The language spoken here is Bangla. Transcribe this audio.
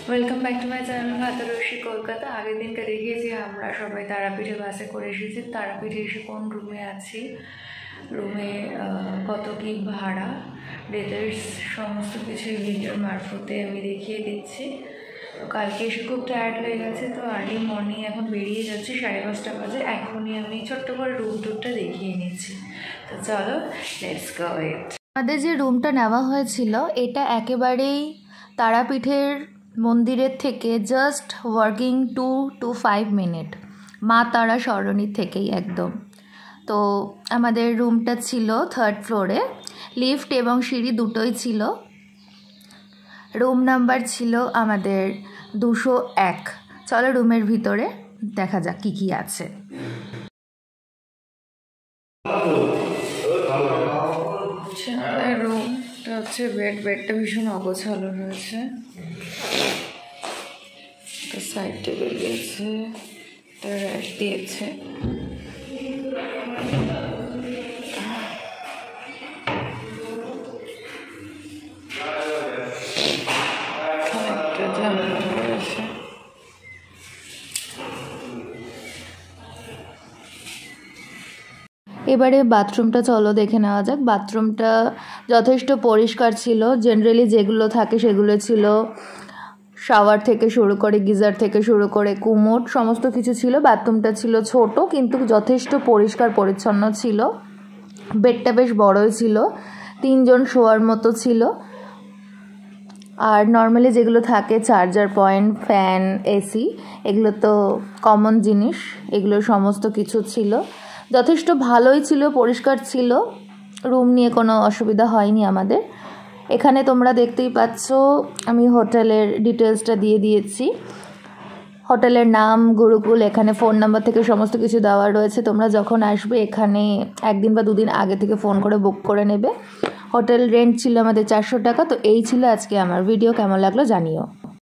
Welcome back to my channel ভাতারসী কলকাতা। আগের দিনকে দেখিয়েছি আমরা সবাই তারাপীঠে বাসে করে এসেছি। তারাপীঠে এসে কোন রুমে আছি, রুমে কত কী ভাড়া, ডিটেলস সমস্ত কিছু ভিডিওর মারফতে আমি দেখিয়ে দিচ্ছি। তো কালকে এসে খুব টায়ার্ড হয়ে গেছে, তো আর্লি মর্নিং এখন বেরিয়ে যাচ্ছি, 5:30 বাজে। এখনই আমি ছোট্ট করে রুম টুরটা দেখিয়ে নিচ্ছি। তো চলো, লেটস গো ইট। আমাদের যে রুমটা নেওয়া হয়েছিল এটা একেবারেই তারাপীঠের মন্দিরের থেকে জাস্ট ওয়াকিং 2 to 5 মিনিট, মা তারা সরণির থেকেই একদম। তো আমাদের রুমটা ছিল 3rd ফ্লোরে, লিফট এবং সিঁড়ি দুটোই ছিল। রুম নাম্বার ছিল আমাদের 201। চলো রুমের ভিতরে দেখা যাক কী কী আছে। রুমটা হচ্ছে বেডটা ভীষণ অগোছালো রয়েছে, সাইড টেবিল দিয়েছে, র্যাক দিয়েছে। এবারে বাথরুমটা চলো দেখে নেওয়া যাক। বাথরুমটা যথেষ্ট পরিষ্কার ছিল, জেনারেলি যেগুলো থাকে সেগুলো ছিল। শাওয়ার থেকে শুরু করে, গিজার থেকে শুরু করে, কুমোড সমস্ত কিছু ছিল। বাথরুমটা ছিল ছোট কিন্তু যথেষ্ট পরিষ্কার পরিচ্ছন্ন ছিল। বেডটা বেশ বড়ই ছিল, 3 জন শোয়ার মতো ছিল। আর নর্মালি যেগুলো থাকে চার্জার পয়েন্ট, ফ্যান, এসি, এগুলো তো কমন জিনিস, এগুলো সমস্ত কিছু ছিল। যথেষ্ট ভালোই ছিল, পরিষ্কার ছিল। রুম নিয়ে কোনো অসুবিধা হয়নি আমাদের। এখানে তোমরা দেখতেই পাচ্ছ আমি হোটেলের ডিটেলসটা দিয়ে দিয়েছি। হোটেলের নাম গুরুকুল, এখানে ফোন নাম্বার থেকে সমস্ত কিছু দেওয়া রয়েছে। তোমরা যখন আসবে এখানে 1 দিন বা 2 দিন আগে থেকে ফোন করে বুক করে নেবে। হোটেল রেন্ট ছিল আমাদের 400 টাকা। তো এই ছিল আজকে আমার ভিডিও, কেমন লাগলো জানিও।